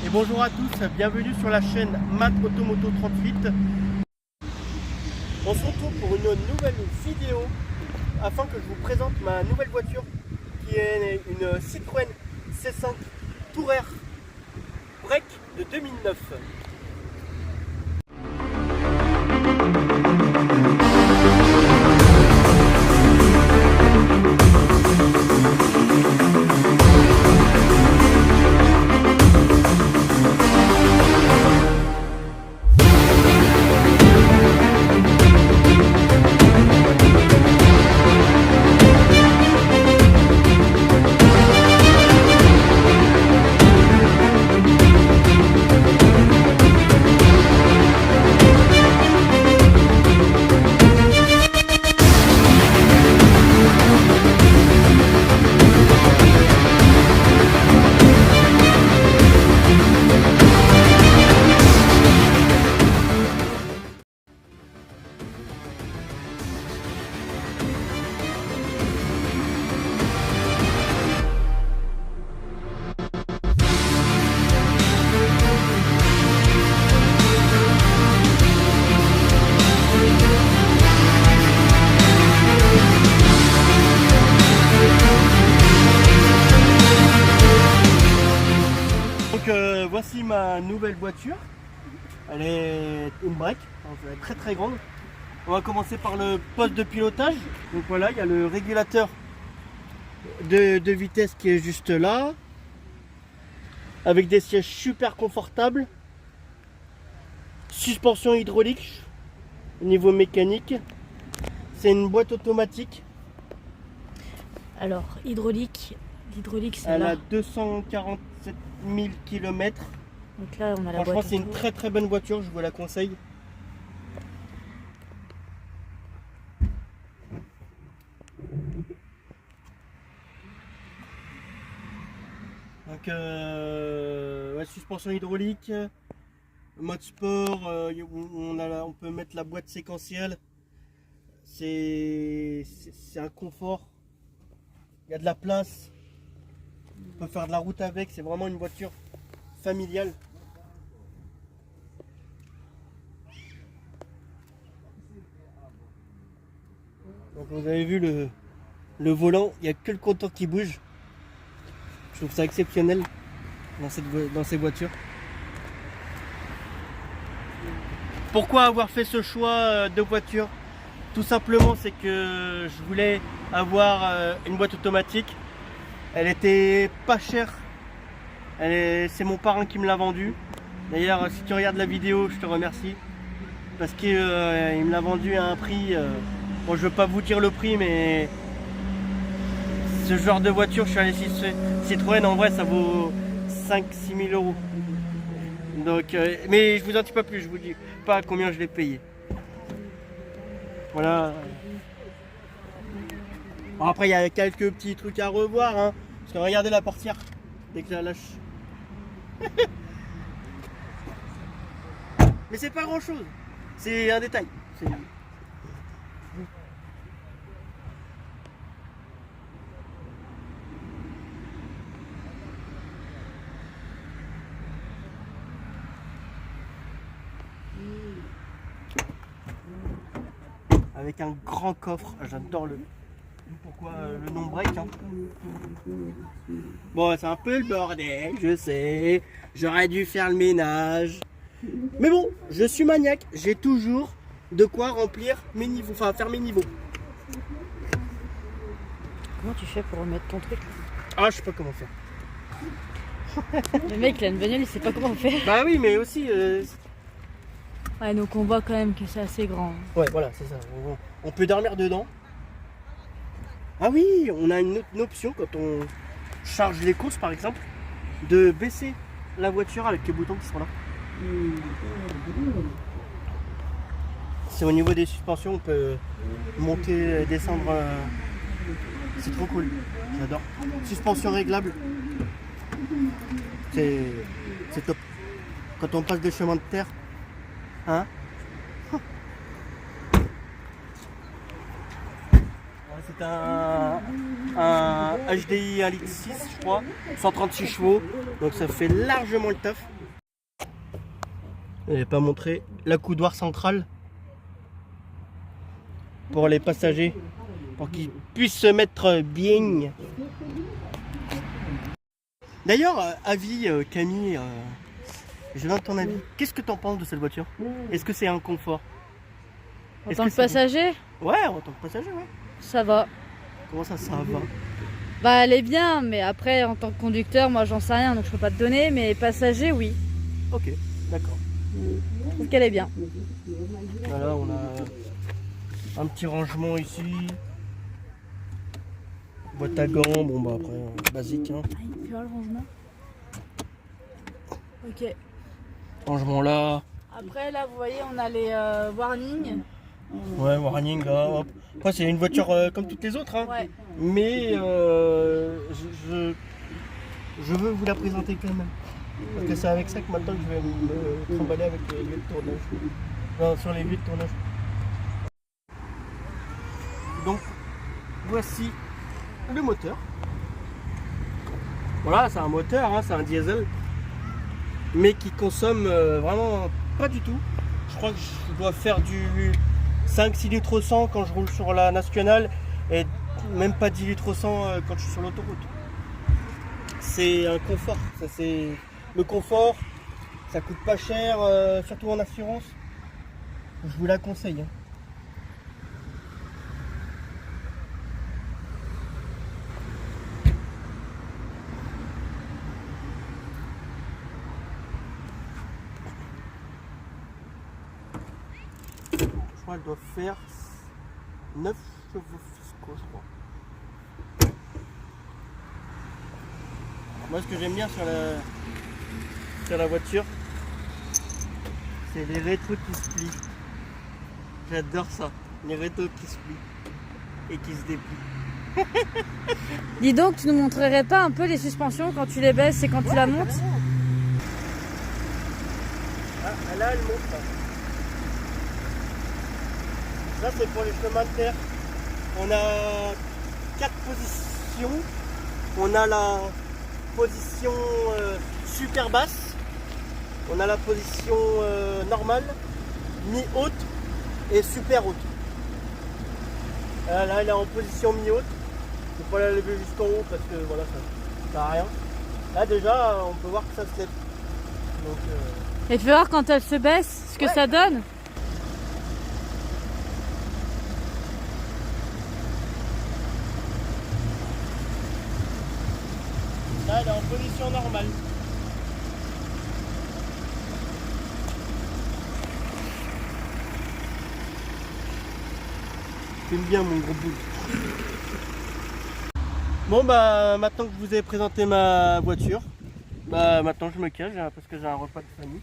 Et bonjour à tous, bienvenue sur la chaîne Matt Automoto 38. On se retrouve pour une nouvelle vidéo afin que je vous présente ma nouvelle voiture qui est une Citroën C5 Tourer Break de 2009. Voici ma nouvelle voiture. Elle est une break, elle est très très grande. On va commencer par le poste de pilotage. Donc voilà, il y a le régulateur de vitesse qui est juste là, avec des sièges super confortables, suspension hydraulique au niveau mécanique. C'est une boîte automatique. Alors, l'hydraulique c'est Elle là. a 247 000 km. Donc là, on a la Franchement, boîte c'est une auto. très très bonne voiture, je vous la conseille. Donc, ouais, suspension hydraulique, mode sport, on peut mettre la boîte séquentielle. C'est un confort. Il y a de la place. On peut faire de la route avec. C'est vraiment une voiture familiale. Donc vous avez vu le volant, il n'y a que le compteur qui bouge. Je trouve ça exceptionnel dans ces voitures. Pourquoi avoir fait ce choix de voiture? Tout simplement, c'est que je voulais avoir une boîte automatique. Elle était pas chère. C'est mon parrain qui me l'a vendue. D'ailleurs, si tu regardes la vidéo, je te remercie. Parce qu'il me l'a vendue à un prix... bon, je ne veux pas vous dire le prix, mais... Ce genre de voiture, je suis allé chez Citroën, en vrai, ça vaut 5-6 000 euros. Donc, mais je vous en dis pas plus, je vous dis pas combien je l'ai payé. Voilà. Bon, après, il y a quelques petits trucs à revoir, hein, parce que regardez la portière dès que je la lâche. Mais c'est pas grand chose, c'est un détail. Avec un grand coffre, j'adore pourquoi le nom break, hein. Bon, c'est un peu le bordel, je sais, j'aurais dû faire le ménage. Mais bon, je suis maniaque, j'ai toujours de quoi remplir mes niveaux, enfin faire mes niveaux. Comment tu fais pour remettre ton truc? Ah, je sais pas comment faire. Le mec, il a une bagnole, il sait pas comment faire. Bah oui, mais aussi... Ouais, donc on voit quand même que c'est assez grand. Ouais, voilà, c'est ça. On peut dormir dedans. Ah oui, on a une option quand on charge les courses, par exemple, de baisser la voiture avec les boutons qui sont là. C'est au niveau des suspensions, on peut monter et descendre. C'est trop cool, j'adore. Suspension réglable, c'est top. Quand on passe des chemins de terre, hein. c'est un HDI 1,6 litre, je crois, 136 chevaux, donc ça fait largement le taf. Je n'ai pas montré la coudoir centrale pour les passagers, pour qu'ils puissent se mettre bien. D'ailleurs, avis Camille, je donne ton avis. Qu'est-ce que tu en penses de cette voiture? Est-ce que c'est un confort? En tant que passager, Ouais, en tant que passager, ouais. ça va. Comment ça va? Bah elle est bien, mais après en tant que conducteur, moi j'en sais rien, donc je peux pas te donner, mais passager, oui. Ok, d'accord. Je trouve qu'elle est bien. Voilà, on a un petit rangement ici. Boîte à gants, bon bah après, basique. Hein. Ah, il fait le rangement. Ok. Rangement là. Après là, vous voyez, on a les warnings. Ouais, warning là, hop. Après, c'est une voiture comme toutes les autres, hein. Ouais. Mais je veux vous la présenter quand même. Parce que c'est avec ça que maintenant je vais me trimballer avec les lieux de tournage. Non, sur les lieux de tournage. Donc, voici le moteur. Voilà, c'est un moteur, hein, c'est un diesel. Mais qui consomme vraiment pas du tout. Je crois que je dois faire du 5-6 litres au 100 quand je roule sur la nationale. Et même pas 10 litres au 100 quand je suis sur l'autoroute. C'est un confort. Ça, c'est le confort. Ça coûte pas cher, surtout en assurance. Je vous la conseille. Hein. Je crois qu'elle doit faire 9 chevaux fiscaux, je crois. Moi, ce que j'aime bien sur la voiture, c'est les rétros qui se plient. J'adore ça, les rétros qui se plient et qui se déplient. Dis donc, tu nous montrerais pas un peu les suspensions quand tu les baisses et quand tu la montes? Ah, là, elle monte là. Ça, c'est pour les chemins de terre. On a 4 positions. On a la position super basse. On a la position normale, mi-haute et super haute. Là, elle est en position mi-haute. Il faut pas la lever jusqu'en haut parce que voilà, ça sert à rien. Là, déjà, on peut voir que ça se lève. Donc, Et tu vas voir quand elle se baisse, ce que ça donne. là, elle est en position normale. J'aime bien mon gros boule. Bon bah maintenant que je vous ai présenté ma voiture, bah maintenant je me cache parce que j'ai un repas de famille.